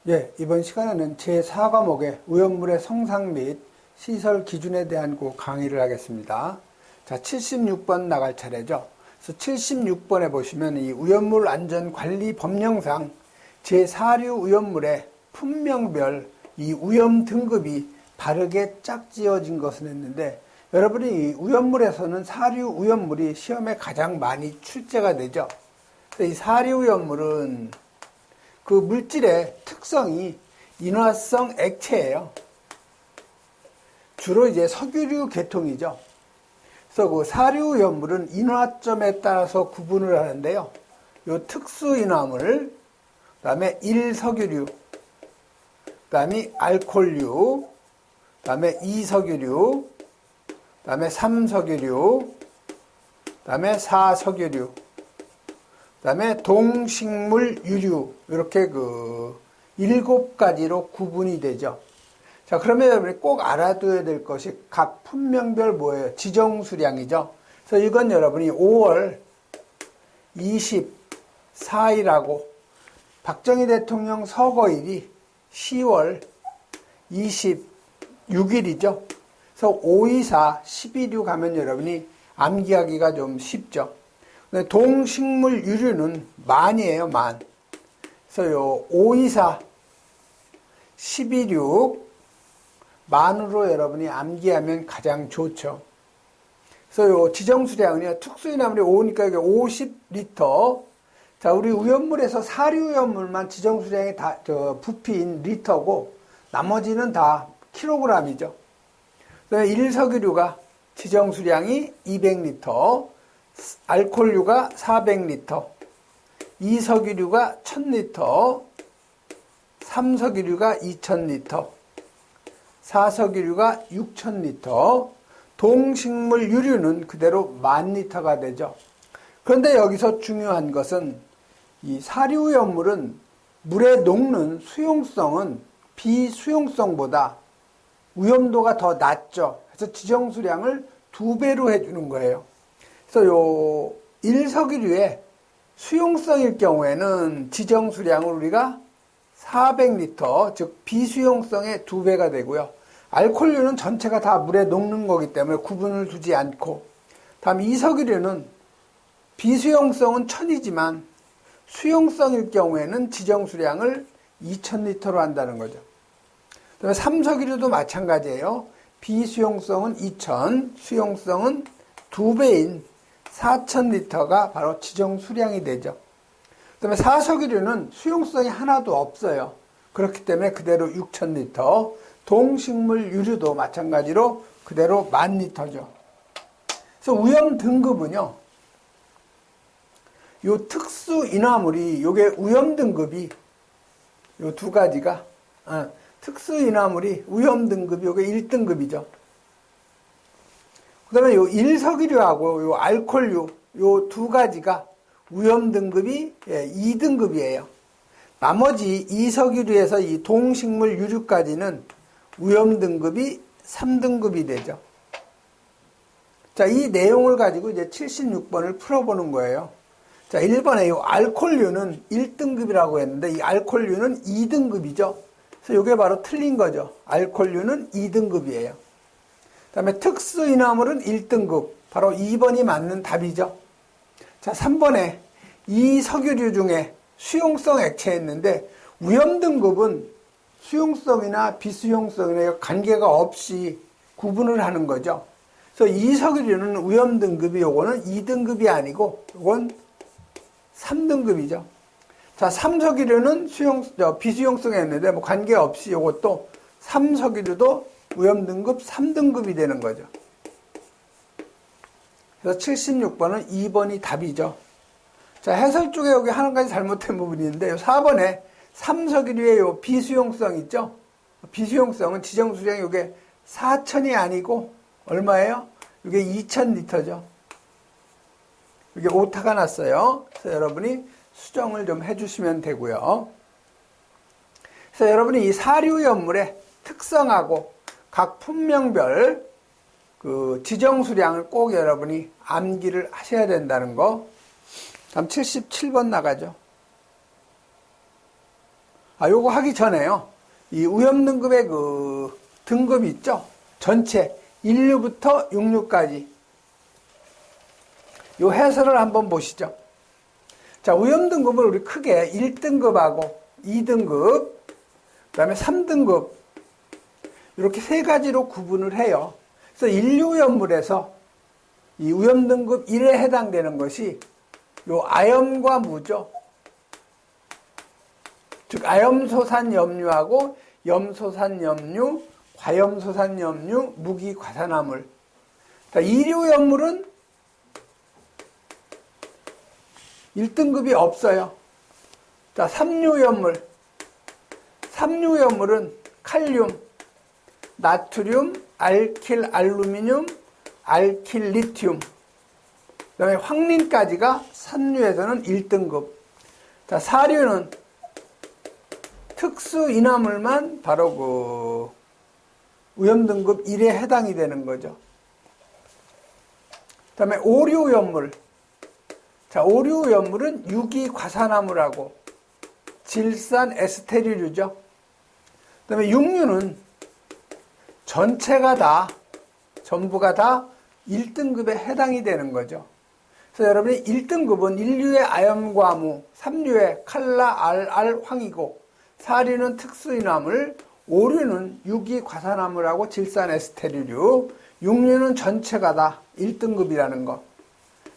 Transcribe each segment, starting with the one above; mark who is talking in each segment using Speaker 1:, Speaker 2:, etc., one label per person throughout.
Speaker 1: 예, 이번 시간에는 제4과목의 오염물의 성상 및 시설 기준에 대한 강의를 하겠습니다. 자, 76번 나갈 차례죠. 그래서 76번에 보시면 이 오염물 안전 관리 법령상 제4류 오염물의 품명별 이 오염 등급이 바르게 짝지어진 것은 했는데, 여러분이 이 오염물에서는 4류 오염물이 시험에 가장 많이 출제가 되죠. 이 4류 오염물은 그 물질의 특성이 인화성 액체예요. 주로 이제 석유류 계통이죠. 그래서 그 4류 오염물은 인화점에 따라서 구분을 하는데요. 요 특수 인화물, 그 다음에 1석유류, 그 다음에 알코올류, 그 다음에 2석유류, 그 다음에 3석유류, 그 다음에 4석유류, 그 다음에 동식물 유류, 이렇게 7가지로 구분이 되죠. 자, 그러면 여러분이 꼭 알아둬야 될 것이 각 품명별 뭐예요? 지정수량이죠. 그래서 이건 여러분이 5월 24일하고 박정희 대통령 서거일이 10월 26일이죠. 그래서 524, 12류 가면 여러분이 암기하기가 좀 쉽죠. 동식물 유류는 만이에요, 만. 그래서 요 524, 126 만으로 여러분이 암기하면 가장 좋죠. 그래서 요 지정수량은요, 특수인화물이 5니까 이게 50리터. 자, 우리 오염물에서 4류 오염물만 지정수량이 다, 부피인 리터고, 나머지는 다 킬로그램이죠. 그다음에 1석유류가 지정수량이 200리터, 알코올류가 400리터, 2석유류가 1000리터, 3석유류가 2000리터, 4석유류가 6000리터, 동식물 유류는 그대로 10,000리터가 되죠. 그런데 여기서 중요한 것은 이 4류 오염물은 물에 녹는 수용성은 비수용성보다 오염도가 더 낮죠. 그래서 지정수량을 2배로 해주는 거예요. 그래서 요 1석유류의 수용성일 경우에는 지정수량을 우리가 400리터, 즉 비수용성의 2배가 되고요. 알코올류는 전체가 다 물에 녹는 거기 때문에 구분을 두지 않고, 다음 2석유류는 비수용성은 1000이지만 수용성일 경우에는 지정수량을 2000리터로 한다는 거죠. 그다음에 3석유류도 마찬가지예요. 비수용성은 2000, 수용성은 2배인 4000리터가 바로 지정 수량이 되죠. 그 다음에 4석유류는 수용성이 하나도 없어요. 그렇기 때문에 그대로 6000리터, 동식물 유류도 마찬가지로 그대로 10,000리터죠. 그래서 오염 등급은요, 요 특수 인화물이, 요게 오염 등급이, 요 2가지가, 특수 인화물이 오염 등급이 요게 1등급이죠. 그 다음에 요 1석유류하고 요 알코올류, 요 2가지가 오염 등급이 2등급이에요. 나머지 2석유류에서 이 동식물 유류까지는 오염 등급이 3등급이 되죠. 자, 이 내용을 가지고 이제 76번을 풀어보는 거예요. 자, 1번에 요 알코올류는 1등급이라고 했는데 이 알코올류는 2등급이죠. 그래서 이게 바로 틀린 거죠. 알코올류는 2등급이에요. 그 다음에 특수인화물은 1등급, 바로 2번이 맞는 답이죠. 자, 3번에 이 석유류 중에 수용성 액체였는데 오염 등급은 수용성이나 비수용성이나 관계가 없이 구분을 하는 거죠. 그래서 이 석유류는 오염 등급이 요거는 2등급이 아니고 요건 3등급이죠. 자, 3석유류는 비수용성이었는데 뭐 관계없이 요것도 3석유류도 오염 등급 3등급이 되는 거죠. 그래서 76번은 2번이 답이죠. 자, 해설 쪽에 여기 한 가지 잘못된 부분이 있는데, 4번에 3석유류의 요 비수용성 있죠? 비수용성은 지정수량이 요게 4000이 아니고, 얼마예요? 이게 2000리터죠. 이게 오타가 났어요. 그래서 여러분이 수정을 좀 해주시면 되고요. 그래서 여러분이 이 4류 오염물의 특성하고 각 품명별 지정수량을 꼭 여러분이 암기를 하셔야 된다는 거. 다음 77번 나가죠. 요거 하기 전에요. 이 오염등급의 그 등급이 있죠? 전체 1류부터 6류까지. 요 해설을 한번 보시죠. 자, 오염등급을 우리 크게 1등급하고 2등급, 그 다음에 3등급, 이렇게 세 가지로 구분을 해요. 그래서 인류오염물에서 이 오염등급 1에 해당되는 것이 요 아염과 무죠. 즉, 아염소산염류하고 염소산염류, 과염소산염류, 무기과산화물. 자, 2류오염물은 1등급이 없어요. 자, 3류오염물. 3류오염물은 칼륨, 나트륨, 알킬 알루미늄, 알킬 리튬, 그 다음에 황린까지가 3류에서는 1등급. 자, 4류는 특수 인화물만 바로 그 오염등급 1에 해당이 되는 거죠. 그 다음에 5류 오염물. 자, 5류 오염물은 유기과산화물하고 질산 에스테리류죠. 그 다음에 6류는 전체가 다, 전부가 다 1등급에 해당이 되는 거죠. 그래서 여러분이 1등급은 1류의 아염과 무, 3류의 칼라, 알, 황이고, 4류는 특수인화물, 5류는 유기과산화물하고 질산 에스테리류, 6류는 전체가 다 1등급이라는 거.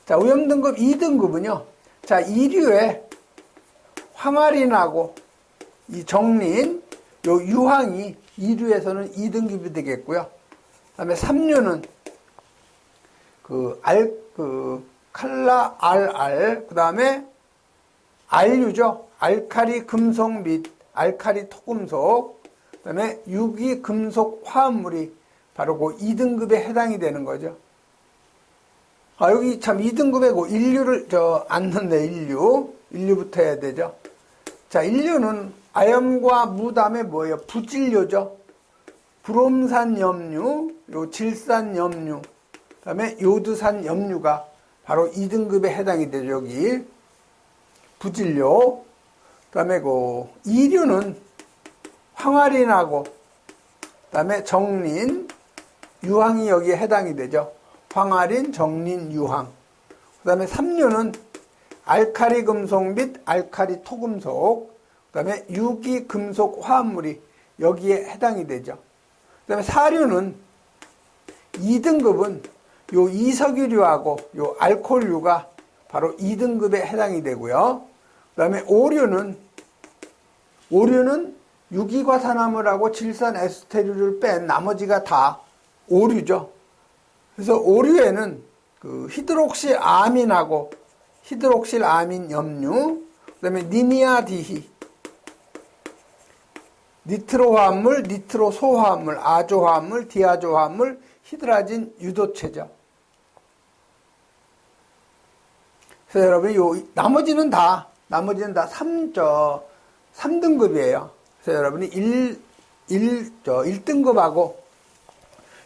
Speaker 1: 자, 오염등급 2등급은요. 자, 2류의 황화린하고 이 정린, 요 유황이 2류에서는 2등급이 되겠고요. 그 다음에 3류는 칼라, 알, 그 다음에 알류죠. 알카리 금속 및 알카리 토금속, 그 다음에 유기 금속 화합물이 바로 그 2등급에 해당이 되는 거죠. 여기 참 2등급에 그 1류를 안 넣네, 1류부터 해야 되죠. 자, 1류는 아염과 무 다음에 뭐예요? 부질료죠. 브롬산 염류, 요 질산 염류, 그 다음에 요드산 염류가 바로 2등급에 해당이 되죠, 여기. 부질료. 그 다음에 그 2류는 황화린하고, 그 다음에 정린, 유황이 여기에 해당이 되죠. 황화린, 정린, 유황. 그 다음에 3류는 알카리 금속 및 알카리 토금속, 그 다음에 유기 금속 화합물이 여기에 해당이 되죠. 그 다음에 4류는 2등급은 요 이석유류하고 요 알코올류가 바로 2등급에 해당이 되고요. 그 다음에 5류는 유기과산화물하고 질산 에스테리를 뺀 나머지가 다 5류죠. 그래서 5류에는 그 히드록실 아민하고 히드록실 아민 염류, 그 다음에 니니아디히, 니트로 화합물, 니트로 소화합물, 아조 화합물, 디아조 화합물, 히드라진 유도체죠. 그래서 여러분, 나머지는 다 3등급이에요. 그래서 여러분이 1등급하고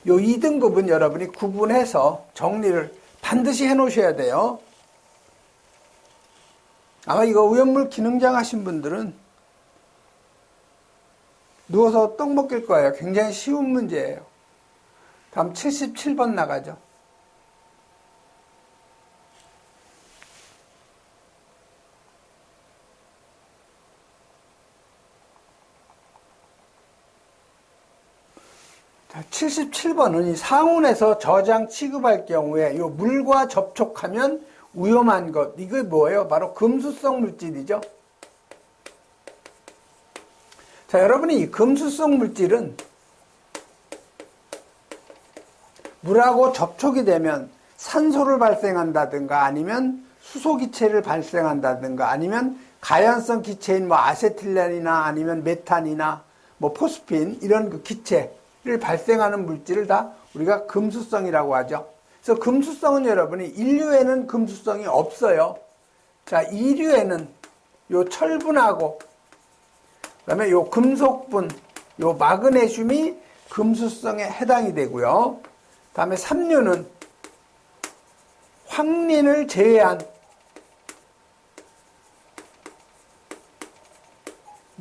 Speaker 1: 요 2등급은 여러분이 구분해서 정리를 반드시 해 놓으셔야 돼요. 아마 이거 오염물 기능장 하신 분들은 누워서 떡 먹길 거예요. 굉장히 쉬운 문제예요. 다음 77번 나가죠. 자, 77번은 이 상온에서 저장 취급할 경우에 이 물과 접촉하면 위험한 것. 이게 뭐예요? 바로 금수성 물질이죠. 자, 여러분이 이 금수성 물질은 물하고 접촉이 되면 산소를 발생한다든가 아니면 수소기체를 발생한다든가 아니면 가연성 기체인 뭐 아세틸렌이나 아니면 메탄이나 뭐 포스핀 이런 그 기체를 발생하는 물질을 다 우리가 금수성이라고 하죠. 그래서 금수성은 여러분이 1류에는 금수성이 없어요. 자, 2류에는 요 철분하고 그다음에 요 금속분, 요 마그네슘이 금수성에 해당이 되고요. 다음에 3류는 황린을 제외한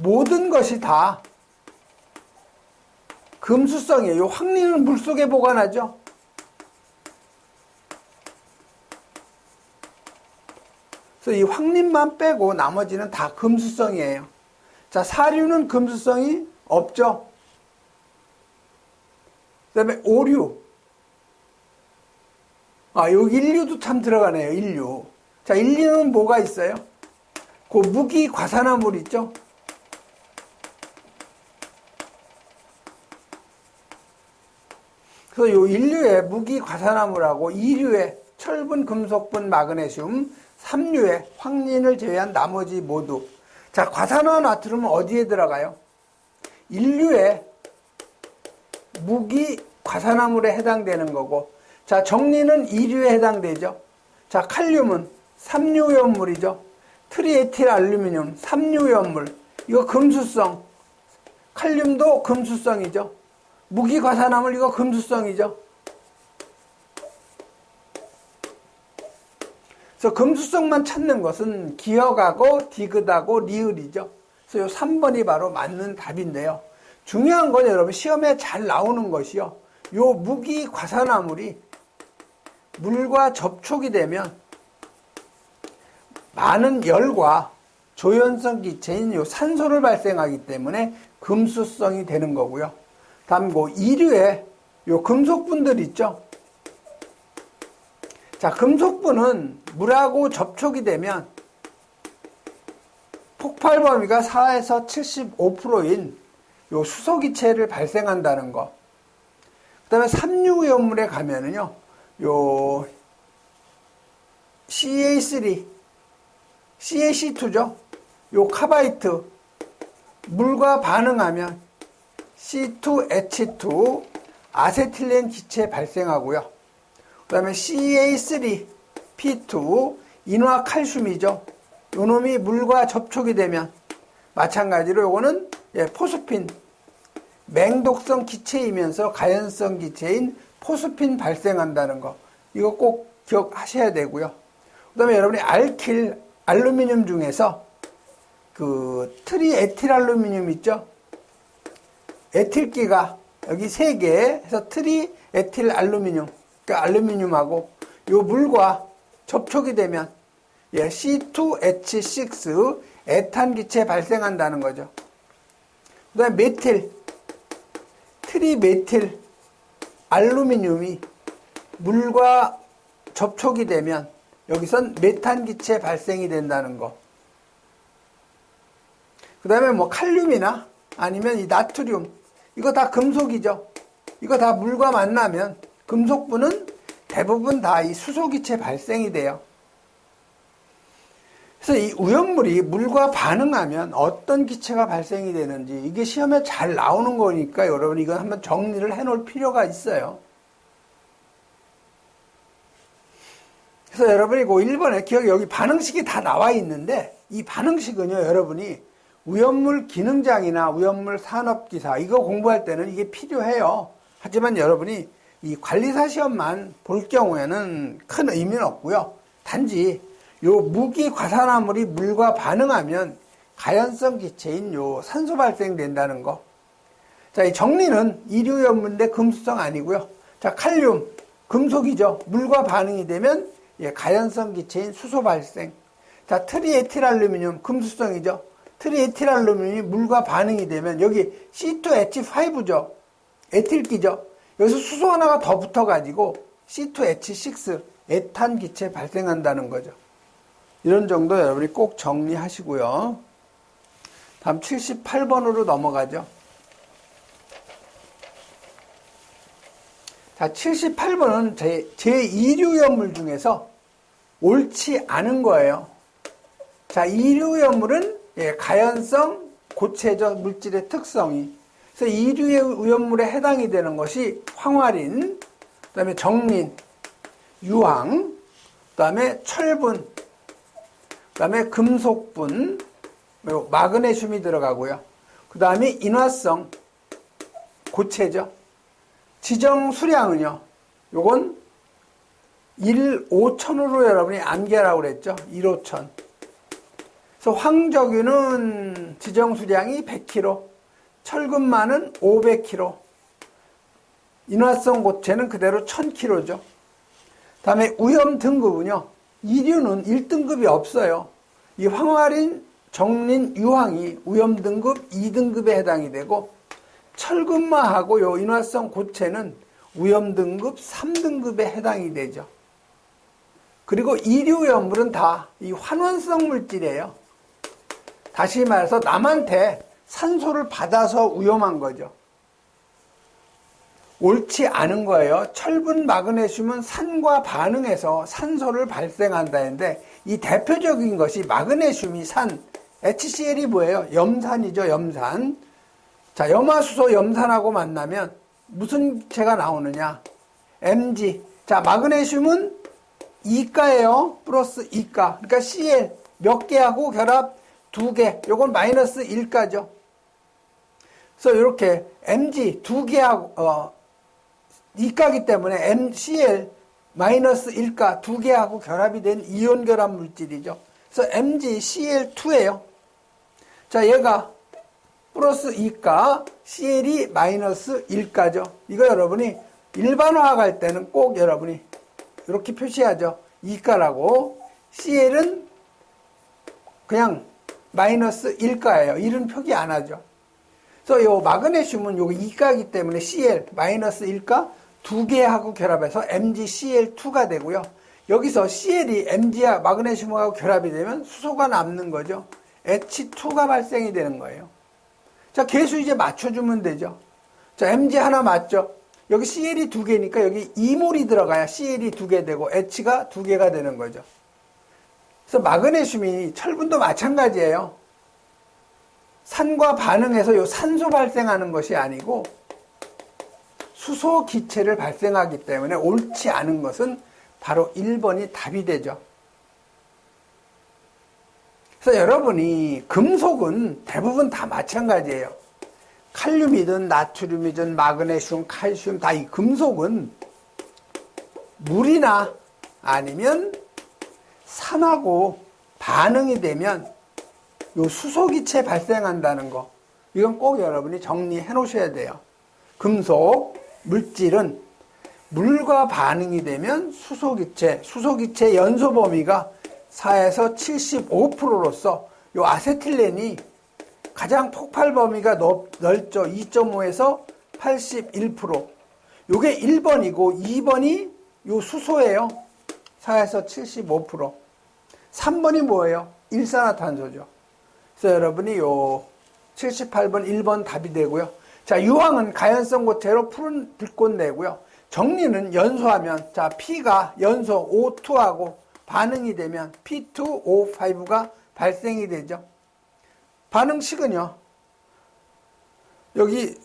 Speaker 1: 모든 것이 다 금수성이에요. 황리는 물속에 보관하죠. 그래서 이 황림만 빼고 나머지는 다 금수성이에요. 자, 사류는 금수성이 없죠. 그 다음에 오류. 여기 인류도 참 들어가네요. 인류. 자, 인류는 뭐가 있어요? 그 무기 과산화물 있죠? 그래서 요 인류의 무기 과산화물하고 2류의 철분, 금속분, 마그네슘, 3류의 황린을 제외한 나머지 모두. 자, 과산화 나트륨은 어디에 들어가요? 인류의 무기 과산화물에 해당되는 거고, 자, 정리는 2류에 해당되죠. 자, 칼륨은 3류 위험물이죠. 트리에틸 알루미늄 3류 위험물. 이거 금수성. 칼륨도 금수성이죠. 무기 과산화물 이거 금수성이죠. 그래서 금수성만 찾는 것은 기억하고 디귿하고 리을이죠. 그래서 요 3번이 바로 맞는 답인데요. 중요한 건 여러분 시험에 잘 나오는 것이요. 요 무기 과산화물이 물과 접촉이 되면 많은 열과 조연성 기체인 요 산소를 발생하기 때문에 금수성이 되는 거고요. 다음 고 2류의 요 금속분들 있죠. 자, 금속분은 물하고 접촉이 되면 폭발 범위가 4에서 75%인 요 수소기체를 발생한다는 거. 그 다음에 3류 위험물에 가면은요, 요 CA3, CaC2죠. 요 카바이트, 물과 반응하면 C2H2 아세틸렌 기체 발생하고요. 그 다음에 CA3, P2 인화칼슘이죠. 요 놈이 물과 접촉이 되면 마찬가지로 요거는 포스핀, 맹독성 기체이면서 가연성 기체인 포스핀 발생한다는 거. 이거 꼭 기억하셔야 되고요. 그 다음에 여러분이 알킬 알루미늄 중에서 그 트리에틸알루미늄 있죠? 에틸기가 여기 3개 해서 트리에틸알루미늄, 그러니까 알루미늄하고 요 물과 접촉이 되면 C2H6 에탄 기체 발생한다는 거죠. 그 다음에 메틸, 트리메틸 알루미늄이 물과 접촉이 되면 여기선 메탄 기체 발생이 된다는 거. 그 다음에 뭐 칼륨이나 아니면 이 나트륨, 이거 다 금속이죠. 이거 다 물과 만나면 금속분은 대부분 다 이 수소기체 발생이 돼요. 그래서 이 오염물이 물과 반응하면 어떤 기체가 발생이 되는지 이게 시험에 잘 나오는 거니까 여러분 이건 한번 정리를 해 놓을 필요가 있어요. 그래서 여러분이 그 1번에 기억에 여기 반응식이 다 나와 있는데 이 반응식은요 여러분이 오염물 기능장이나 오염물 산업기사 이거 공부할 때는 이게 필요해요. 하지만 여러분이 이 관리사 시험만 볼 경우에는 큰 의미는 없고요. 단지 요 무기 과산화물이 물과 반응하면 가연성 기체인 요 산소 발생된다는 거. 자, 이 정리는 이류염물인데 금수성 아니고요. 자, 칼륨 금속이죠. 물과 반응이 되면 가연성 기체인 수소 발생. 자, 트리에틸알루미늄 금수성이죠. 트리에틸알루미늄이 물과 반응이 되면 여기 C2H5죠. 에틸기죠. 여기서 수소 하나가 더 붙어가지고 C2H6 에탄 기체 발생한다는 거죠. 이런 정도 여러분이 꼭 정리하시고요. 다음 78번으로 넘어가죠. 자, 78번은 제2류염물 중에서 옳지 않은 거예요. 자, 2류염물은 가연성 고체적 물질의 특성이. 그래서 2류의 오염물에 해당이 되는 것이 황화린, 그 다음에 정린, 유황, 그 다음에 철분, 그 다음에 금속분, 마그네슘이 들어가고요. 그 다음에 인화성 고체죠. 지정 수량은요. 요건 1,5천으로 여러분이 암기하라고 그랬죠. 1,5천. 그래서 황적유는 지정수량이 100kg, 철근만은 500kg, 인화성 고체는 그대로 1000kg죠. 다음에 위험 등급은요, 이류는 1등급이 없어요. 이 황화린, 정린, 유황이 위험 등급 2등급에 해당이 되고, 철근마하고 요 인화성 고체는 위험 등급 3등급에 해당이 되죠. 그리고 이류 염물은 다 이 환원성 물질이에요. 다시 말해서 남한테 산소를 받아서 위험한 거죠. 옳지 않은 거예요. 철분, 마그네슘은 산과 반응해서 산소를 발생한다는데 이 대표적인 것이 마그네슘이 산, HCl이 뭐예요? 염산이죠, 염산. 자, 염화수소 염산하고 만나면 무슨 기체가 나오느냐? Mg. 자, 마그네슘은 2가예요. 플러스 2가. 그러니까 Cl 몇 개하고 결합 2개. 요건 마이너스 1가죠. 그래서 이렇게 Mg 2개하고 2가기 때문에 MCl 마이너스 1가 2개하고 결합이 된 이온 결합 물질이죠. 그래서 MgCl2예요. 자, 얘가 플러스 2가, CL이 마이너스 1가죠. 이거 여러분이 일반화할 때는 꼭 여러분이 이렇게 표시하죠. 2가라고. CL은 그냥 마이너스 1가예요. 1은 표기 안 하죠. 그래서 요 마그네슘은 요 2가이기 때문에 CL 마이너스 1가 2개하고 결합해서 MgCl2가 되고요. 여기서 CL이 Mg와 마그네슘하고 결합이 되면 수소가 남는 거죠. H2가 발생이 되는 거예요. 자, 개수 이제 맞춰주면 되죠. 자, Mg 하나 맞죠? 여기 CL이 2개니까 여기 2몰이 들어가야 CL이 2개 되고 H가 2개가 되는 거죠. 그래서 마그네슘이 철분도 마찬가지예요. 산과 반응해서 요 산소 발생하는 것이 아니고 수소 기체를 발생하기 때문에 옳지 않은 것은 바로 1번이 답이 되죠. 그래서 여러분이 금속은 대부분 다 마찬가지예요. 칼륨이든 나트륨이든 마그네슘, 칼슘 다 이 금속은 물이나 아니면 산하고 반응이 되면 요 수소기체 발생한다는 거, 이건 꼭 여러분이 정리해 놓으셔야 돼요. 금속, 물질은 물과 반응이 되면 수소기체 연소 범위가 4에서 75%로서 요 아세틸렌이 가장 폭발 범위가 넓죠. 2.5에서 81%. 요게 1번이고 2번이 요 수소예요. 4에서 75%. 3번이 뭐예요? 일산화탄소죠. 그래서 여러분이 요 78번 1번 답이 되고요. 자, 유황은 가연성 고체로 푸른 불꽃 내고요. 정리는 연소하면, 자, P가 연소 O2하고 반응이 되면 P2O5가 발생이 되죠. 반응식은요, 여기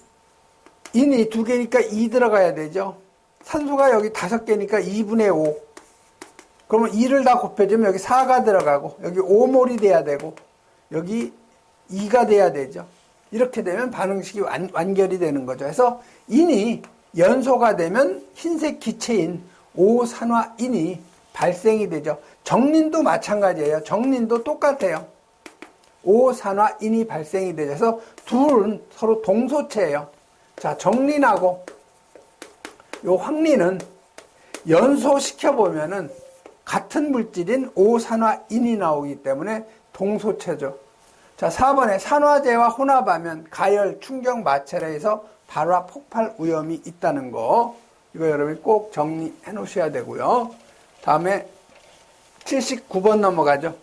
Speaker 1: 인이 2개니까 2 들어가야 되죠. 산소가 여기 5개니까 2분의 5. 그러면 2를 다 곱해주면 여기 4가 들어가고, 여기 5몰이 돼야 되고, 여기 2가 돼야 되죠. 이렇게 되면 반응식이 완결이 되는 거죠. 그래서 인이 연소가 되면 흰색 기체인 오산화인이 발생이 되죠. 정린도 마찬가지예요. 정린도 똑같아요. 오산화인이 발생이 되죠. 그래서 둘은 서로 동소체예요. 자, 정린하고 요 황린은 연소시켜보면은 같은 물질인 오산화인이 나오기 때문에 동소체죠. 자, 4번에 산화제와 혼합하면 가열, 충격, 마찰에서 발화, 폭발 위험이 있다는 거, 이거 여러분이 꼭 정리해 놓으셔야 되고요. 다음에 79번 넘어가죠.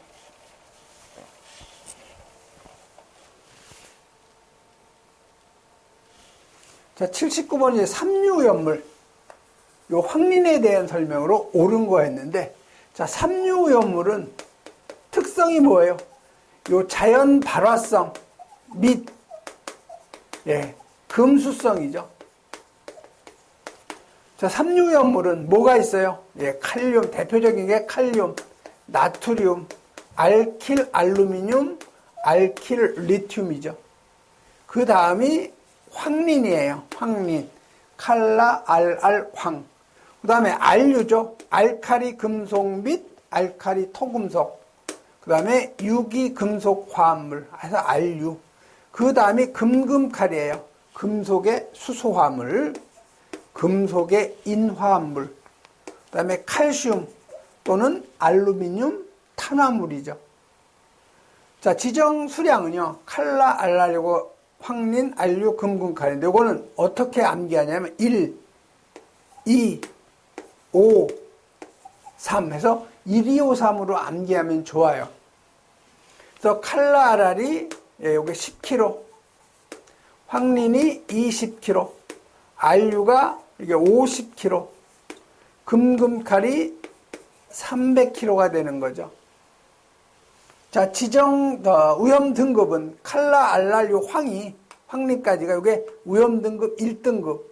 Speaker 1: 자, 79번이 이제 삼류염물, 요 황린에 대한 설명으로 옳은 거였는데, 자, 삼류염물은 특성이 뭐예요? 요 자연 발화성 및 금수성이죠. 자, 삼류염물은 뭐가 있어요? 칼륨, 대표적인 게 칼륨, 나트륨, 알킬 알루미늄, 알킬 리튬이죠. 그 다음이 황린이에요. 황린, 칼라, 알알황. 그 다음에 알유죠. 알카리 금속 및 알카리 토금속. 그 다음에 유기금속 화합물, 해서 RU. 그 다음에 금금칼이에요. 금속의 수소화물, 금속의 인화합물, 그 다음에 칼슘 또는 알루미늄 탄화물이죠. 자, 지정 수량은요, 칼라, 알랄리고, 황린, 알류, 금금칼인데, 이거는 어떻게 암기하냐면, 1, 2, 5, 3 해서 1, 2, 5, 3으로 암기하면 좋아요. 그래서 칼라, 알랄이, 요게 10kg, 황린이 20kg, 알류가 이게 50kg, 금금칼이 300kg가 되는 거죠. 자, 지정 위험 등급은 칼라, 알랄류, 황린까지가 이게 위험 등급 1등급,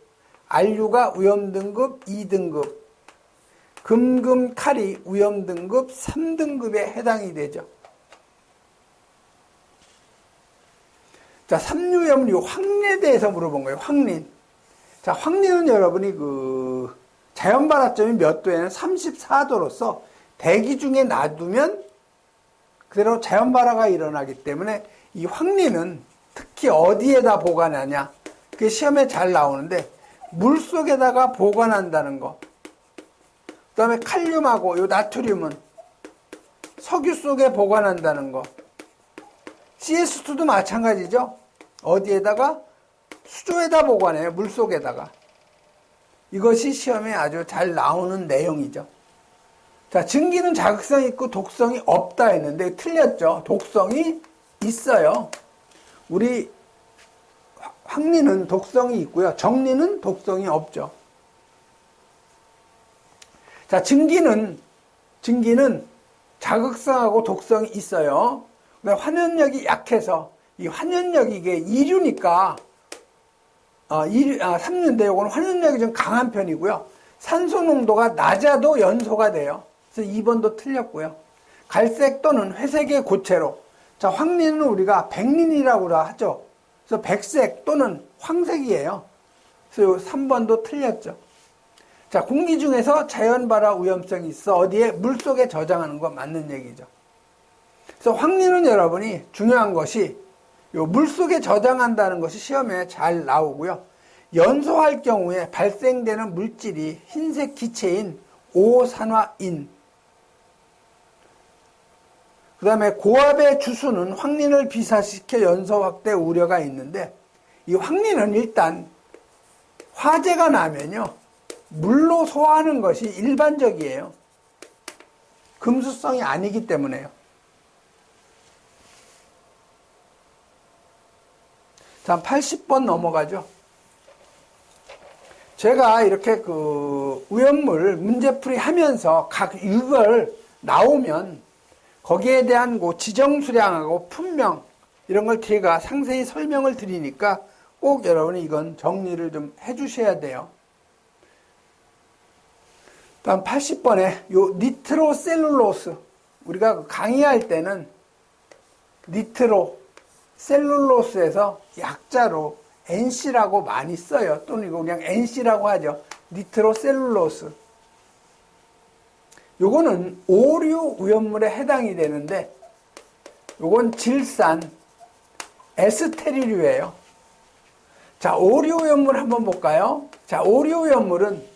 Speaker 1: 알류가 위험 등급 2등급, 금금칼이 위험 등급 3등급에 해당이 되죠. 자, 삼류염류 황린에 대해서 물어본 거예요. 황린. 자, 황린은 여러분이 자연 발화점이 몇 도에는 34도로서 대기 중에 놔두면 그대로 자연 발화가 일어나기 때문에 이 황린은 특히 어디에다 보관하냐? 그게 시험에 잘 나오는데 물 속에다가 보관한다는 거. 그 다음에 칼륨하고 요 나트륨은 석유 속에 보관한다는 거. CS2도 마찬가지죠. 어디에다가? 수조에다 보관해요. 물 속에다가. 이것이 시험에 아주 잘 나오는 내용이죠. 자, 증기는 자극성이 있고 독성이 없다 했는데 틀렸죠. 독성이 있어요. 우리 황린은 독성이 있고요. 정린은 독성이 없죠. 자, 증기는 자극성하고 독성이 있어요. 환연력이 약해서 이 환연력이 이게 이류니까 삼류인데 이거는 환연력이 좀 강한 편이고요. 산소 농도가 낮아도 연소가 돼요. 그래서 2번도 틀렸고요. 갈색 또는 회색의 고체로. 자, 황린은 우리가 백린이라고 하죠. 그래서 백색 또는 황색이에요. 그래서 3번도 틀렸죠. 자, 공기 중에서 자연 발화 위험성이 있어. 어디에? 물속에 저장하는 거 맞는 얘기죠. 그래서 황린은 여러분이 중요한 것이 요 물속에 저장한다는 것이 시험에 잘 나오고요. 연소할 경우에 발생되는 물질이 흰색 기체인 오산화인. 그 다음에 고압의 주수는 황린을 비사시켜 연소 확대 우려가 있는데 이 황린은 일단 화재가 나면요. 물로 소화하는 것이 일반적이에요. 금수성이 아니기 때문에요. 자, 80번 넘어가죠. 제가 이렇게 위험물 문제풀이 하면서 각 유별 나오면 거기에 대한 지정 수량하고 품명 이런 걸 제가 상세히 설명을 드리니까 꼭 여러분이 이건 정리를 좀 해주셔야 돼요. 다음 80번에 요 니트로셀룰로스 우리가 강의할 때는 니트로셀룰로스에서 약자로 NC라고 많이 써요. 또는 이거 그냥 NC라고 하죠. 니트로셀룰로스. 요거는 오류 위험물에 해당이 되는데 요건 질산 에스테리류예요. 자, 오류 위험물 한번 볼까요? 자, 오류 위험물은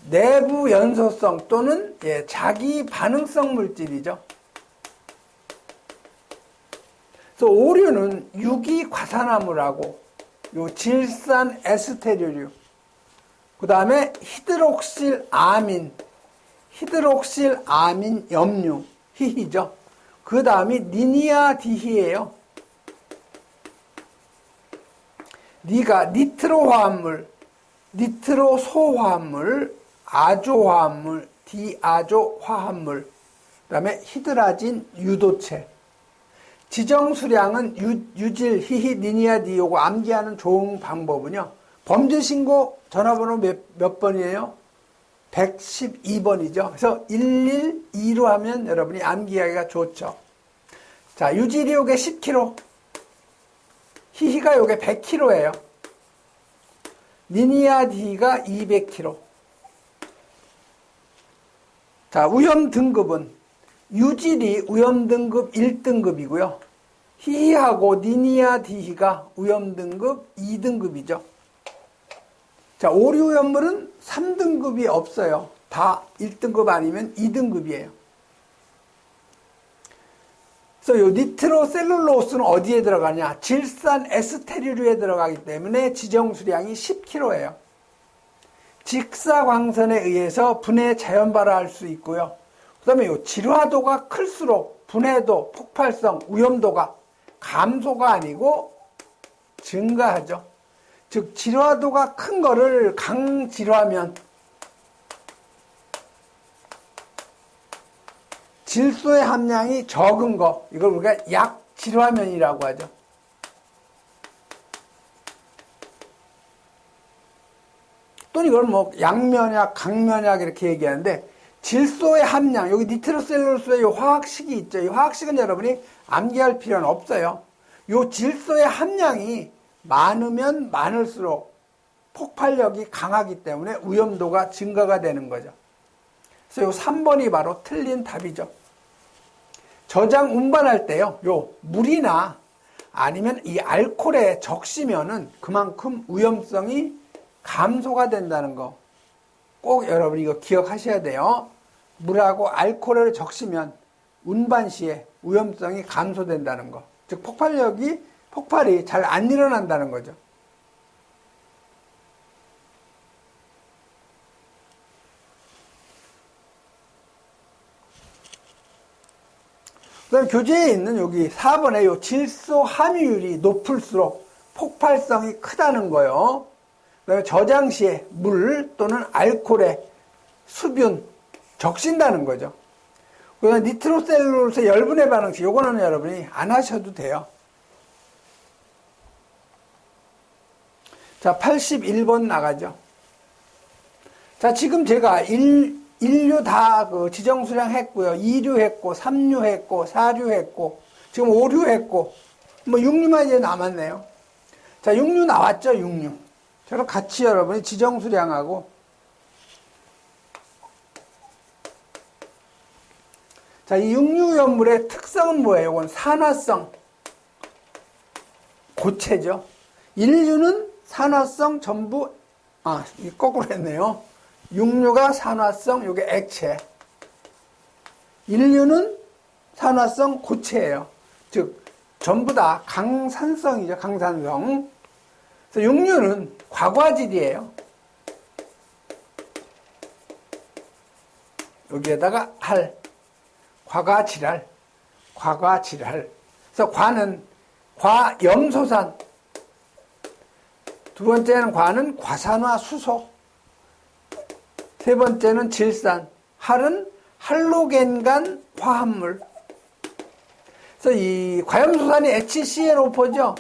Speaker 1: 내부 연소성 또는 자기 반응성 물질이죠. 그래서 오류는 유기과산화물하고 요 질산 에스테리류, 그 다음에 히드록실 아민 염류, 히히죠. 그 다음이 니니아디히예요. 니가 니트로화합물, 니트로소화합물, 아조화합물, 디아조화합물, 그 다음에 히드라진 유도체. 지정 수량은 유질, 히히, 니니아디 요거 암기하는 좋은 방법은요. 범죄 신고 전화번호 몇 번이에요? 112번이죠. 그래서 112로 하면 여러분이 암기하기가 좋죠. 자, 유질이 요게 10kg, 히히가 요게 100kg예요. 니니아디가 200kg. 자, 위험 등급은 유질이 위험등급 1등급이고요. 희희하고 니니아 디히가 위험등급 2등급이죠. 자, 오류염물은 3등급이 없어요. 다 1등급 아니면 2등급이에요. 그래서 요 니트로셀룰로스는 어디에 들어가냐? 질산 에스테르류에 들어가기 때문에 지정수량이 10kg예요. 직사광선에 의해서 분해 자연 발화할 수 있고요. 그 다음에 요 질화도가 클수록 분해도, 폭발성, 위험도가 감소가 아니고 증가하죠. 즉 질화도가 큰 거를 강질화면, 질소의 함량이 적은 거, 이걸 우리가 약질화면이라고 하죠. 또는 이걸 뭐 양면약, 강면약 이렇게 얘기하는데, 질소의 함량, 여기 니트로셀룰로스의 화학식이 있죠. 이 화학식은 여러분이 암기할 필요는 없어요. 이 질소의 함량이 많으면 많을수록 폭발력이 강하기 때문에 위험도가 증가가 되는 거죠. 그래서 이 3번이 바로 틀린 답이죠. 저장 운반할 때요, 요 물이나 아니면 이 알코올에 적시면은 그만큼 위험성이 감소가 된다는 거 꼭 여러분이 이거 기억하셔야 돼요. 물하고 알코올을 적시면 운반 시에 위험성이 감소된다는 거. 즉 폭발이 잘 안 일어난다는 거죠. 그 다음 교재에 있는 여기 4번에 요 질소 함유율이 높을수록 폭발성이 크다는 거요. 그 다음에 저장 시에 물 또는 알코올에 수분 적신다는 거죠. 그 다음에 니트로셀룰로스의 열분해 반응식, 요거는 여러분이 안 하셔도 돼요. 자, 81번 나가죠. 자, 지금 제가 1류 다 그 지정수량 했고요. 2류 했고, 3류 했고, 4류 했고, 지금 5류 했고, 뭐 6류만 이제 남았네요. 자, 6류 나왔죠, 6류. 저랑 같이 여러분이 지정수량하고, 자, 이 6류염물의 특성은 뭐예요? 이건 산화성 고체죠. 1류는 산화성 전부, 거꾸로 했네요. 6류가 산화성, 요게 액체. 1류는 산화성 고체예요. 즉, 전부 다 강산성이죠. 강산성. 그래서 6류는 과과질이에요. 여기에다가 할. 과과질할. 그래서 과는 과염소산. 두 번째는 과는 과산화 수소. 세 번째는 질산. 할은 할로겐간 화합물. 그래서 이 과염소산이 HCNO4죠.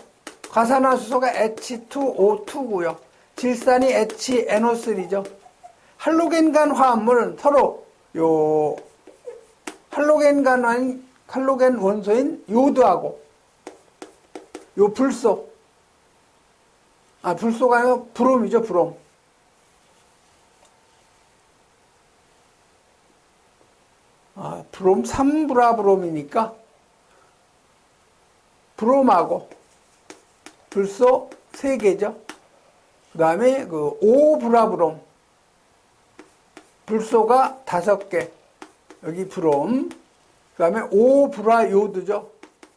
Speaker 1: 과산화 수소가 H2O2고요. 질산이 HNO3죠. 할로겐간 화합물은 서로 요 할로겐 원소인 요드하고 요 불소. 불소가 아니라 브롬이죠, 브롬. 브롬 3브라브롬이니까 브롬하고 불소 3개죠. 그 다음에 그 5브라브롬. 불소가 5개. 여기 브롬. 그 다음에 5브라 요드죠.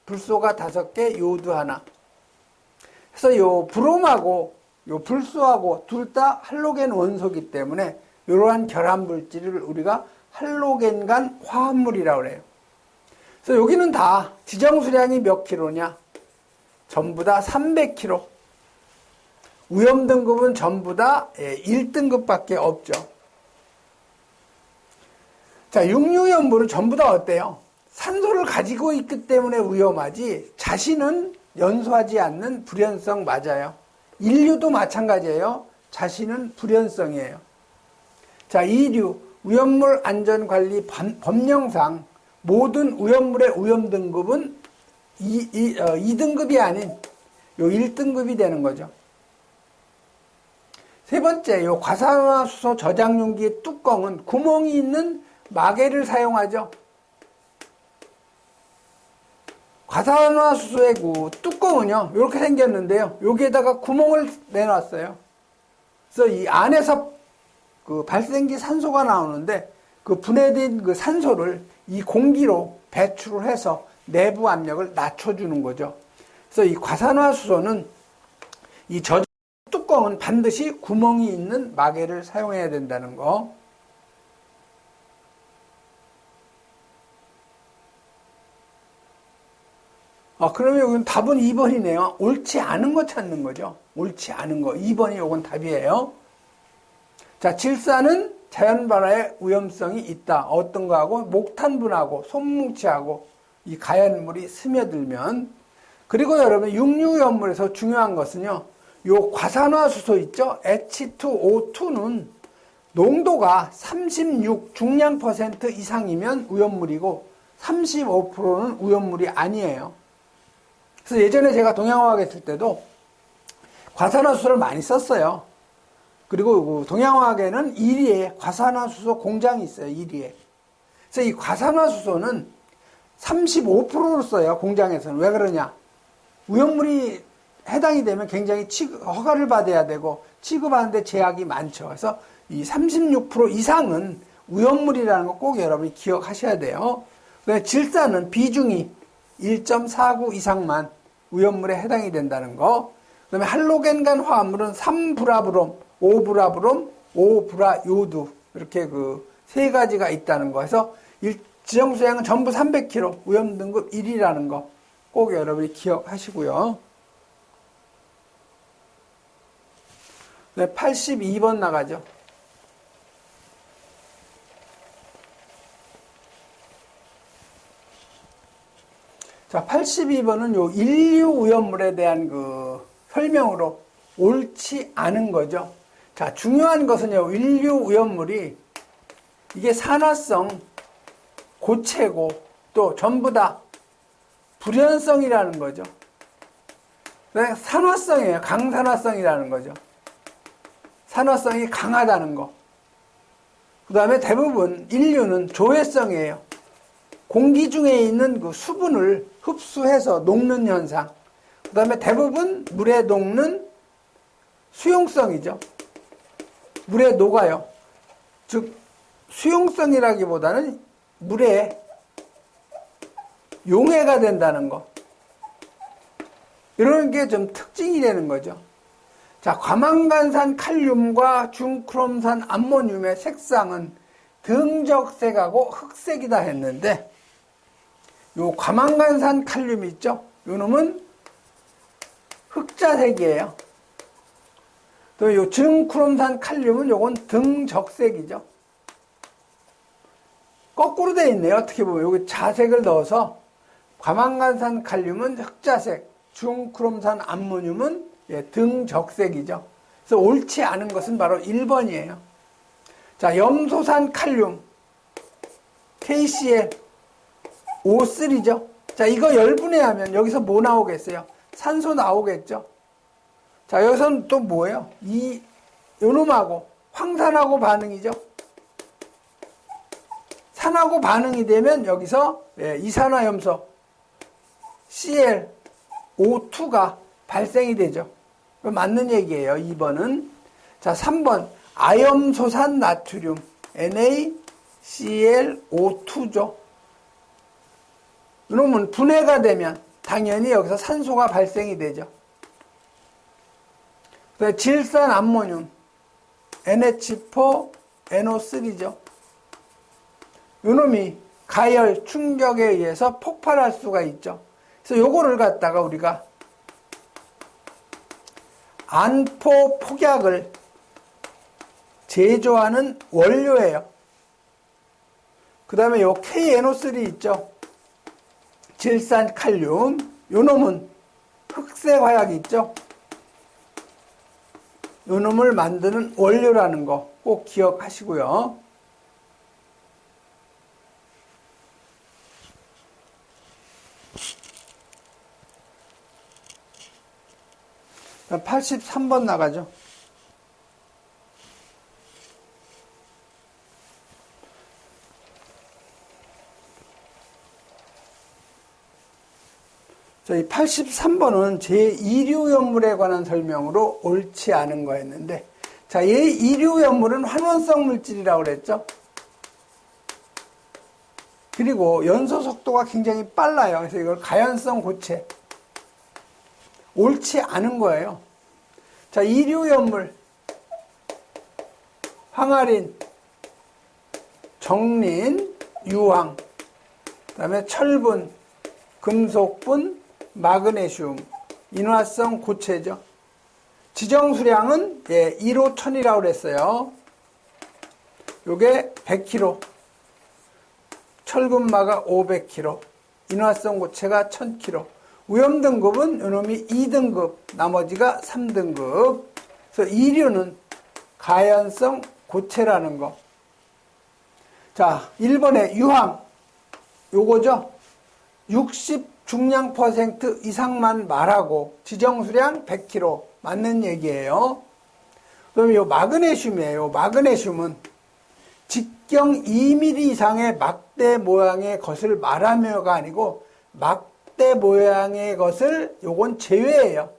Speaker 1: 불소가 5개, 요드 하나. 그래서 요 브롬하고 요 불소하고 둘 다 할로겐 원소이기 때문에 이러한 결합 물질을 우리가 할로겐간 화합물이라고 그래요. 그래서 여기는 다 지정수량이 몇 킬로냐? 전부 다 300kg. 위험 등급은 전부 다 1등급밖에 없죠. 자, 6류염물은 전부 다 어때요? 산소를 가지고 있기 때문에 위험하지 자신은 연소하지 않는 불연성 맞아요. 인류도 마찬가지예요. 자신은 불연성이에요. 자, 2류 위험물 안전관리 법령상 모든 위험물의 위험 등급은 2등급이 아닌 요 1등급이 되는 거죠. 세 번째, 요 과산화수소 저장 용기의 뚜껑은 구멍이 있는 마개를 사용하죠. 과산화수소의 그 뚜껑은요, 이렇게 생겼는데요. 여기에다가 구멍을 내놨어요. 그래서 이 안에서 그 발생기 산소가 나오는데 그 분해된 그 산소를 이 공기로 배출을 해서 내부 압력을 낮춰주는 거죠. 그래서 이 과산화수소는 이 저장 뚜껑은 반드시 구멍이 있는 마개를 사용해야 된다는 거. 그러면 여기는 답은 2번이네요. 옳지 않은 거 찾는 거죠. 옳지 않은 거. 2번이 요건 답이에요. 자, 질산은 자연 발화에 위험성이 있다. 어떤 거하고? 목탄분하고 손뭉치하고 이 가연물이 스며들면. 그리고 여러분, 육류연물에서 중요한 것은요, 요 과산화수소 있죠? H2O2는 농도가 36 중량 퍼센트 이상이면 위험물이고 35%는 위험물이 아니에요. 그래서 예전에 제가 동양화학 했을 때도 과산화수소를 많이 썼어요. 그리고 동양화학에는 1위에 과산화수소 공장이 있어요. 1위에. 그래서 이 과산화수소는 35%로 써요. 공장에서는. 왜 그러냐? 위험물이 해당이 되면 굉장히 허가를 받아야 되고 취급하는데 제약이 많죠. 그래서 이 36% 이상은 위험물이라는 거 꼭 여러분이 기억하셔야 돼요. 질산은 비중이 1.49 이상만 위험물에 해당이 된다는 거. 그 다음에 할로겐간 화합물은 3브라브롬, 5브라브롬, 5브라요드 이렇게 그 세 가지가 있다는 거. 해서 지정수량은 전부 300kg, 위험등급 1이라는 거 꼭 여러분이 기억하시고요. 네, 82번 나가죠. 자, 82번은 요 인류 위험물에 대한 그 설명으로 옳지 않은 거죠. 자, 중요한 것은요, 인류 위험물이 이게 산화성, 고체고 또 전부 다 불연성이라는 거죠. 산화성이에요. 강산화성이라는 거죠. 산화성이 강하다는 거. 그 다음에 대부분 인류는 조회성이에요. 공기 중에 있는 그 수분을 흡수해서 녹는 현상. 그 다음에 대부분 물에 녹는 수용성이죠. 물에 녹아요. 즉, 수용성이라기보다는 물에 용해가 된다는 거. 이런 게 좀 특징이 되는 거죠. 자, 과망간산 칼륨과 중크롬산 암모늄의 색상은 등적색하고 흑색이다 했는데, 요 과망간산 칼륨 있죠? 요 놈은 흑자색이에요. 또 요 중크롬산 칼륨은 요건 등적색이죠. 거꾸로 되어 있네요. 어떻게 보면 여기 자색을 넣어서 과망간산 칼륨은 흑자색, 중크롬산 암모늄은 등적색이죠. 그래서 옳지 않은 것은 바로 1번이에요. 자, 염소산 칼륨 KCl O3죠. 자, 이거 열분해하면 여기서 뭐 나오겠어요? 산소 나오겠죠. 자, 여기서는 또 뭐예요? 요놈하고 황산하고 반응이죠. 산하고 반응이 되면 여기서 이산화염소 ClO2가 발생이 되죠. 맞는 얘기예요. 2번은. 자, 3번 아염소산 나트륨 NaClO2죠. 이놈은 분해가 되면 당연히 여기서 산소가 발생이 되죠. 질산 암모늄 NH4NO3죠. 이놈이 가열 충격에 의해서 폭발할 수가 있죠. 그래서 요거를 갖다가 우리가 안포 폭약을 제조하는 원료예요. 그 다음에 요 KNO3 있죠. 질산 칼륨. 요 놈은 흑색 화약이 있죠. 요 놈을 만드는 원료라는 거 꼭 기억하시고요. 83번 나가죠. 저희 83번은 제2류연물에 관한 설명으로 옳지 않은 거였는데, 자, 이 2류연물은 환원성 물질이라고 그랬죠. 그리고 연소 속도가 굉장히 빨라요. 그래서 이걸 가연성 고체. 옳지 않은 거예요. 자, 2류연물, 황아린, 정린, 유황, 그 다음에 철분, 금속분, 마그네슘, 인화성 고체죠. 지정수량은 1호 1000이라고 그랬어요. 요게 100kg, 철분마가 500kg, 인화성 고체가 1000kg. 위험등급은 요놈이 2등급, 나머지가 3등급. 그래서 2류는 가연성 고체라는 거. 자, 1번에 유황, 요거죠. 60 중량 % 이상만 말하고 지정수량 100kg 맞는 얘기예요. 그럼 요 마그네슘이에요. 마그네슘은 직경 2mm 이상의 막대 모양의 것을 말하며가 아니고 막대 모양의 것을 요건 제외해요.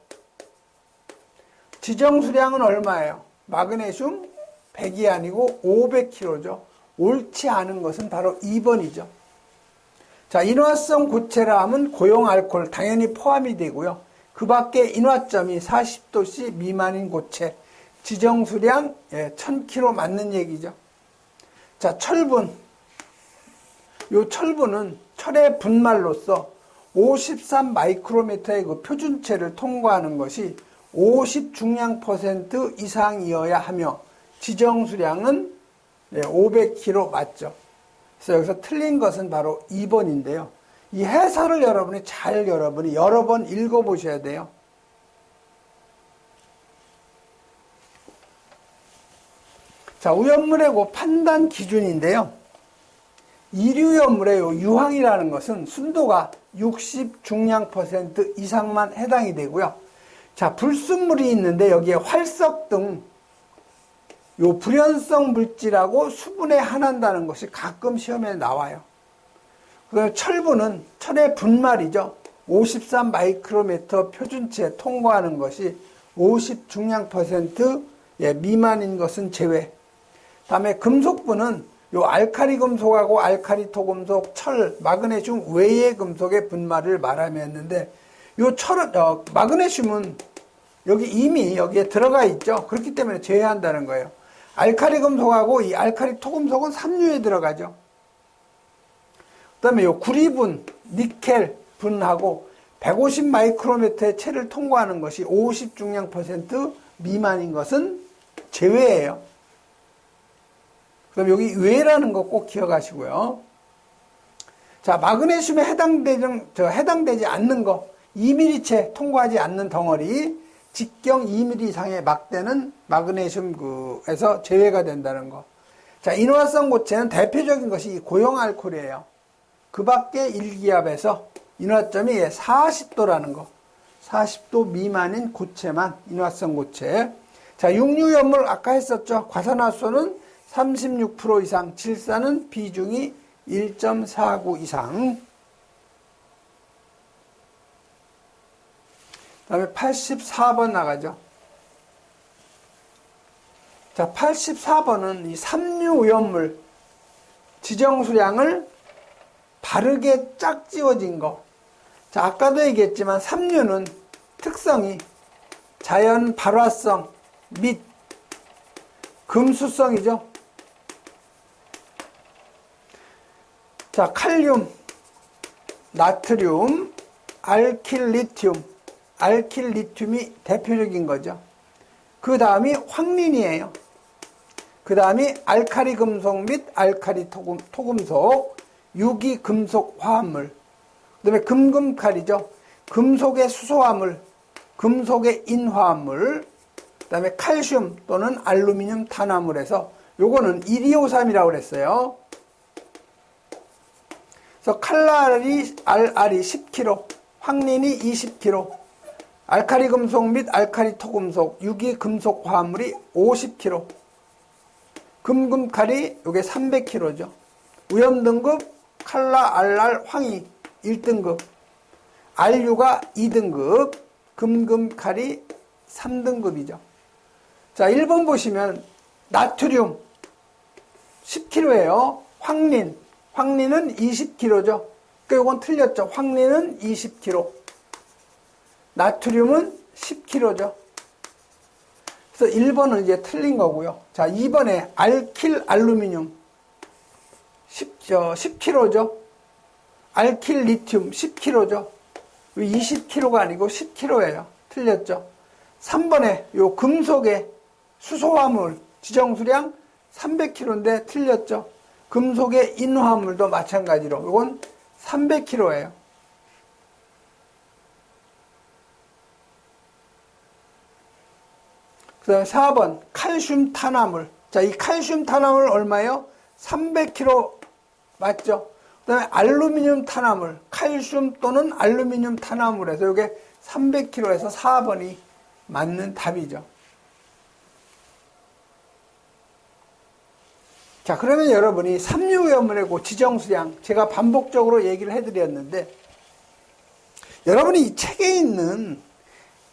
Speaker 1: 지정수량은 얼마예요? 마그네슘 100이 아니고 500kg죠. 옳지 않은 것은 바로 2번이죠. 자, 인화성 고체라 하면 고용 알코올 당연히 포함이 되고요. 그 밖에 인화점이 40도씨 미만인 고체, 지정수량 1000kg 맞는 얘기죠. 자, 철분. 요 철분은 철의 분말로서 53 마이크로미터의 그 표준체를 통과하는 것이 50 중량 % 이상이어야 하며 지정수량은 500kg 맞죠. 그래서 여기서 틀린 것은 바로 2번인데요. 이 해설을 여러분이 여러 번 읽어보셔야 돼요. 자, 우연물의 그 판단 기준인데요. 이류연물의 유황이라는 것은 순도가 60 중량 % 이상만 해당이 되고요. 자, 불순물이 있는데 여기에 활석 등 요 불연성 물질하고 수분에 한한다는 것이 가끔 시험에 나와요. 그다음에 철분은 철의 분말이죠. 53 마이크로미터 표준치에 통과하는 것이 50 중량 % 미만인 것은 제외. 다음에 금속분은 요 알카리 금속하고 알카리 토금속, 철, 마그네슘 외의 금속의 분말을 말하며 했는데 요 마그네슘은 이미 여기에 들어가 있죠. 그렇기 때문에 제외한다는 거예요. 알카리 금속하고 이 알카리 토금속은 삼류에 들어가죠. 그 다음에 요 구리분, 니켈 분하고 150 마이크로미터의 체를 통과하는 것이 50 중량 % 미만인 것은 제외예요. 그럼 여기 외라는 거 꼭 기억하시고요. 자, 마그네슘에 해당되지 않는 거, 2mm체 통과하지 않는 덩어리, 직경 2mm 이상의 막대는 마그네슘에서 제외가 된다는 거. 자, 인화성 고체는 대표적인 것이 고용 알코올이에요. 그 밖에 일기압에서 인화점이 40도라는 거. 40도 미만인 고체만 인화성 고체. 자, 육류연물 아까 했었죠. 과산화수소는 36% 이상, 질산은 비중이 1.49 이상. 그 다음에 84번 나가죠. 자, 84번은 이 삼류오염물 지정수량을 바르게 짝지워진 거. 자, 아까도 얘기했지만 삼류는 특성이 자연 발화성 및 금수성이죠. 자, 칼륨, 나트륨, 알킬리튬이 대표적인 거죠. 그 다음이 황린이에요. 그 다음이 알카리 금속 및 알카리 토금속, 유기금속 화합물. 그 다음에 금금칼이죠. 금속의 수소화물, 금속의 인화합물. 그 다음에 칼슘 또는 알루미늄 탄화물에서 요거는 1,2,5,3이라고 그랬어요. 그래서 칼날이 알이 10kg, 황린이 20kg, 알카리 금속 및 알카리 토금속, 유기금속 화합물이 50kg, 금금칼이 요게 300kg죠. 위험등급 칼라, 알랄, 황이 1등급, RU가 2등급, 금칼이 3등급이죠. 자, 1번 보시면 나트륨 10kg예요. 황린은 20kg죠. 그러니까 이건 틀렸죠. 황린은 20kg. 나트륨은 10kg죠. 그래서 1번은 이제 틀린 거고요. 자, 2번에 알킬 알루미늄 10kg죠. 알킬 리튬 10kg죠. 20kg가 아니고 10kg예요. 틀렸죠. 3번에 요 금속의 수소화물 지정수량 300kg인데 틀렸죠. 금속의 인화물도 마찬가지로 이건 300kg예요. 그 다음에 4번 칼슘 탄화물. 자, 이 칼슘 탄화물 얼마예요? 300kg 맞죠? 그 다음에 알루미늄 탄화물, 칼슘 또는 알루미늄 탄화물에서 이게 300kg에서 4번이 맞는 답이죠. 자, 그러면 여러분이 삼류오염물의 지정수량 제가 반복적으로 얘기를 해드렸는데 여러분이 이 책에 있는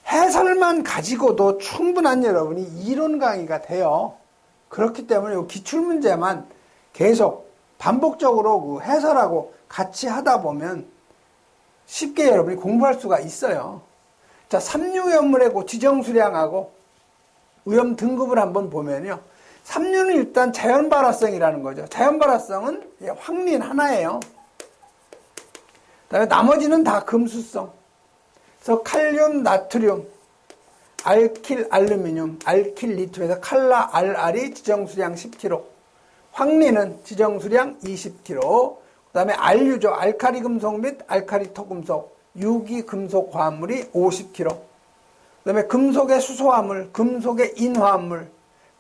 Speaker 1: 해설만 가지고도 충분한 여러분이 이론 강의가 돼요. 그렇기 때문에 이 기출문제만 계속 반복적으로 그 해설하고 같이 하다 보면 쉽게 여러분이 공부할 수가 있어요. 자, 삼류오염물의 지정수량하고 오염 등급을 한번 보면요. 삼류는 일단 자연발화성이라는 거죠. 자연발화성은 황린 하나예요. 그다음에 나머지는 다 금수성. 그래서 칼륨, 나트륨, 알킬, 알루미늄, 알킬, 리튬에서 칼라, RR이 지정수량 10kg. 황린은 지정수량 20kg. 그 다음에 RU죠. 알카리 금속 및 알카리 토금속, 유기금속 화합물이 50kg. 그 다음에 금속의 수소화물, 금속의 인화합물,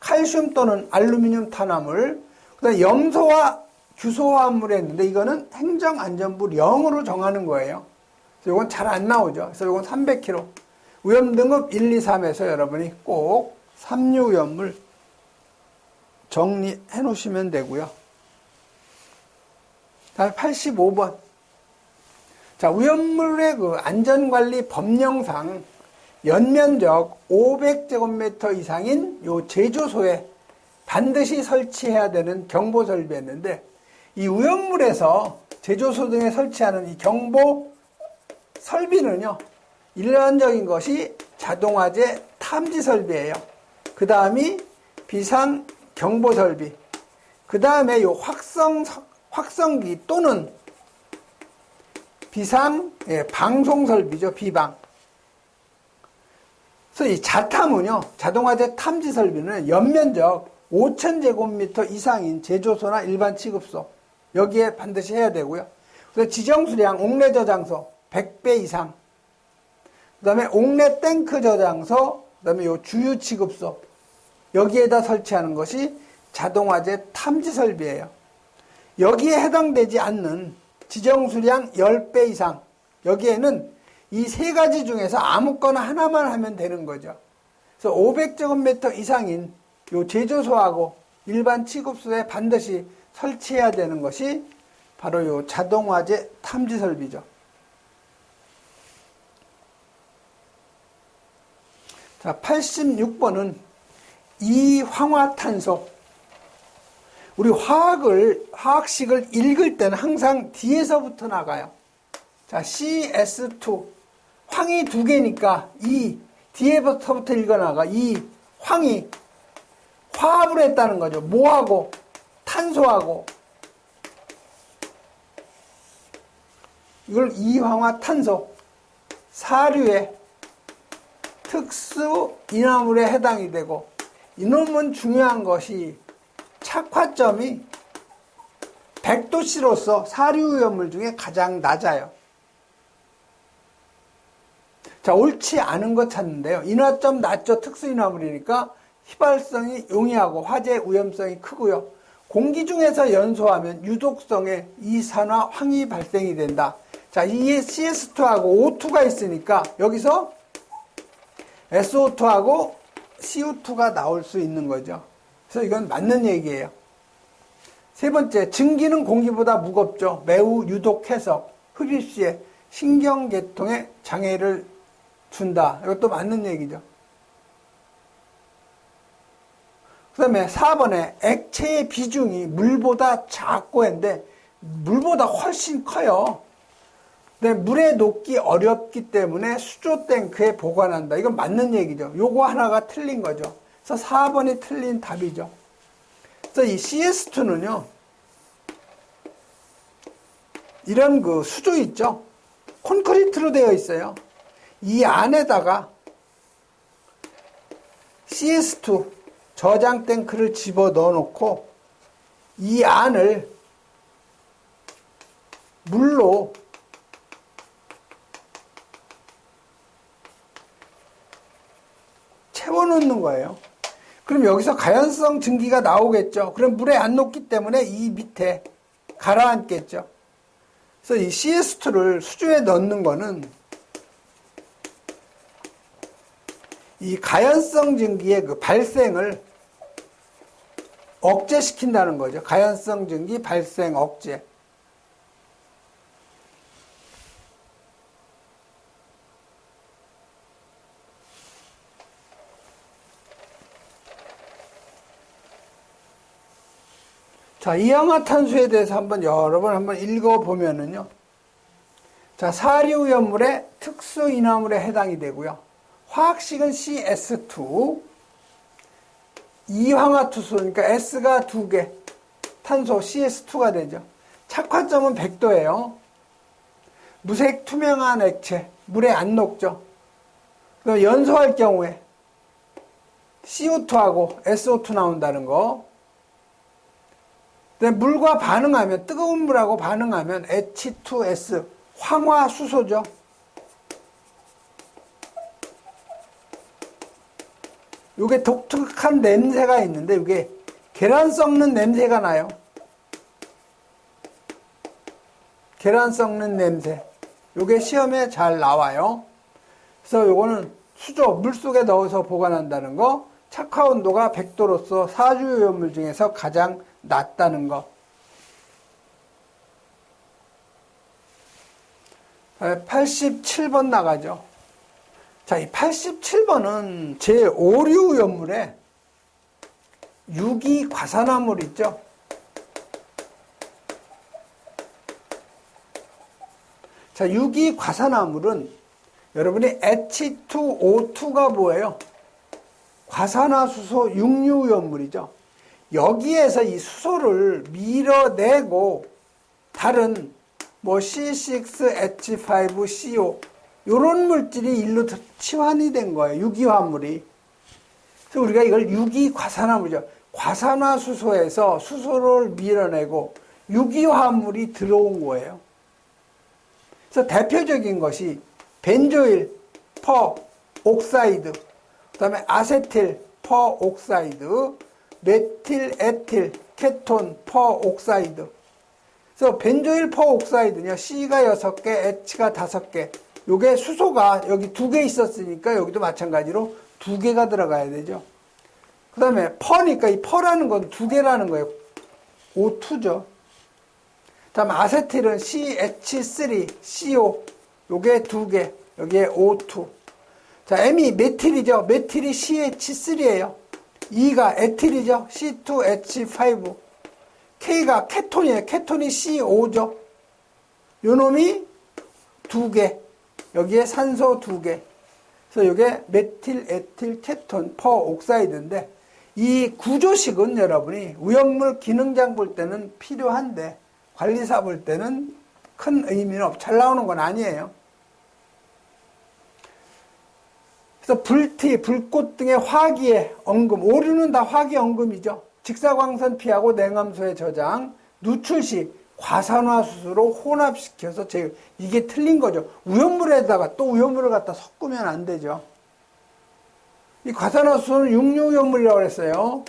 Speaker 1: 칼슘 또는 알루미늄 탄화물, 그 다음에 염소와 규소화합물이 있는데 이거는 행정안전부 0으로 정하는 거예요. 그래서 이건 잘 안 나오죠. 그래서 이건 300kg. 오염등급 1, 2, 3에서 여러분이 꼭 삼류오염물 정리해 놓으시면 되고요. 다음 85번. 자, 오염물의 그 안전관리 법령상 연면적 500제곱미터 이상인 요 제조소에 반드시 설치해야 되는 경보 설비였는데 이 오염물에서 제조소 등에 설치하는 이 경보 설비는요, 일반적인 것이 자동화재 탐지 설비예요. 그 다음이 비상 경보 설비. 그 다음에 요 확성기 또는 비상 방송 설비죠. 비방. 그래서 이 자탐은요, 자동화재 탐지 설비는 연면적 5,000제곱미터 이상인 제조소나 일반 취급소 여기에 반드시 해야 되고요. 그래서 지정수량 옥내 저장소 100배 이상. 그 다음에 옥내 탱크 저장소, 그 다음에 요 주유 취급소 여기에다 설치하는 것이 자동화재 탐지 설비예요. 여기에 해당되지 않는 지정수량 10배 이상 여기에는 이 세 가지 중에서 아무거나 하나만 하면 되는 거죠. 그래서 500제곱미터 이상인 요 제조소하고 일반 취급소에 반드시 설치해야 되는 것이 바로 요 자동화재 탐지 설비죠. 자, 86번은 이황화탄소. 우리 화학식을 읽을 때는 항상 뒤에서부터 나가요. 자, CS2. 황이 두 개니까 이 뒤에부터 읽어나가. 이 황이 화합을 했다는 거죠. 뭐하고? 탄소하고. 이걸 이황화탄소. 사류의 특수 인화물에 해당이 되고, 이놈은 중요한 것이 착화점이 100도씨로서 사류오염물 중에 가장 낮아요. 자, 옳지 않은 거 찾는데요. 인화점 낮죠. 특수인화물이니까 휘발성이 용이하고 화재 위험성이 크고요. 공기 중에서 연소하면 유독성의 이산화 황이 발생이 된다. 자, 이 CS2하고 O2가 있으니까 여기서 SO2하고 CO2가 나올 수 있는 거죠. 그래서 이건 맞는 얘기예요. 세 번째, 증기는 공기보다 무겁죠. 매우 유독해서 흡입 시에 신경계통에 장애를 준다. 이것도 맞는 얘기죠. 그 다음에 4번에 액체의 비중이 물보다 작고 했는데 물보다 훨씬 커요. 근데 물에 녹기 어렵기 때문에 수조 탱크에 보관한다. 이건 맞는 얘기죠. 요거 하나가 틀린 거죠. 그래서 4번이 틀린 답이죠. 그래서 이 CS2는요. 이런 그 수조 있죠. 콘크리트로 되어 있어요. 이 안에다가 CS2 저장 탱크를 집어 넣어 놓고 이 안을 물로 채워놓는 거예요. 그럼 여기서 가연성 증기가 나오겠죠. 그럼 물에 안 녹기 때문에 이 밑에 가라앉겠죠. 그래서 이 CS2를 수조에 넣는 거는 이 가연성 증기의 그 발생을 억제시킨다는 거죠. 가연성 증기 발생 억제. 자, 이氧화탄소에 대해서 여러 번 한번 읽어보면은요. 자, 사료연물의 특수인화물에 해당이 되고요. 화학식은 CS2, 이황화투수, 그러니까 S가 2개, 탄소 CS2가 되죠. 착화점은 100도예요. 무색 투명한 액체, 물에 안 녹죠. 그럼 연소할 경우에 CO2하고 SO2 나온다는 거. 물과 반응하면, 뜨거운 물하고 반응하면 H2S, 황화수소죠. 요게 독특한 냄새가 있는데, 이게 계란 썩는 냄새가 나요. 계란 썩는 냄새. 요게 시험에 잘 나와요. 그래서 요거는 수조, 물속에 넣어서 보관한다는 거, 착화 온도가 100도로서 사주요연물 중에서 가장 낮다는 거. 87번 나가죠. 자, 이 87번은 제5류연물에 유기과산화물 있죠. 자, 유기과산화물은 여러분이 H2O2가 뭐예요? 과산화수소 육류연물이죠. 여기에서 이 수소를 밀어내고 다른 뭐 C6H5CO 이런 물질이 일로 치환이 된 거예요. 유기화물이. 그래서 우리가 이걸 유기과산화물이죠. 과산화수소에서 수소를 밀어내고 유기화물이 들어온 거예요. 그래서 대표적인 것이 벤조일 퍼옥사이드, 그 다음에 아세틸 퍼옥사이드, 메틸 에틸 케톤 퍼옥사이드. 그래서 벤조일 퍼옥사이드는요, C가 6개, H가 5개. 요게 수소가 여기 2개 있었으니까 여기도 마찬가지로 2개가 들어가야 되죠. 그 다음에 퍼니까 이 퍼라는 건 2개라는 거예요. O2죠. 그 다음에 아세틸은 CH3CO. 요게 2개. 여기에 O2. 자, M이 메틸이죠. 메틸이 CH3예요. E가 에틸이죠. C2H5. K가 케톤이에요. 케톤이 CO 죠. 요 놈이 2개. 여기에 산소 2개. 그래서 이게 메틸, 에틸, 케톤, 퍼옥사이드인데 이 구조식은 여러분이 우연물 기능장 볼 때는 필요한데 관리사 볼 때는 큰 의미는 없고 잘 나오는 건 아니에요. 그래서 불티, 불꽃 등의 화기의 언금, 오류는 다 화기 언금이죠. 직사광선 피하고 냉암소의 저장, 누출 시 과산화수소로 혼합시켜서 이게 틀린 거죠. 우연물에다가 또 우연물을 갖다 섞으면 안 되죠. 이 과산화수소는 육류연물이라고 그랬어요.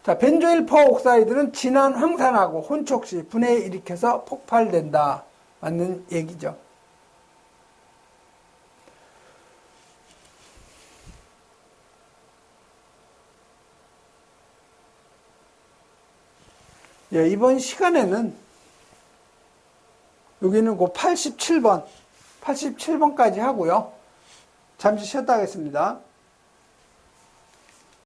Speaker 1: 자, 벤조일 퍼옥사이드는 진한 황산하고 혼촉 시 분해 일으켜서 폭발된다. 맞는 얘기죠. 예, 이번 시간에는 여기는 그 87번까지 하고요. 잠시 쉬었다 하겠습니다.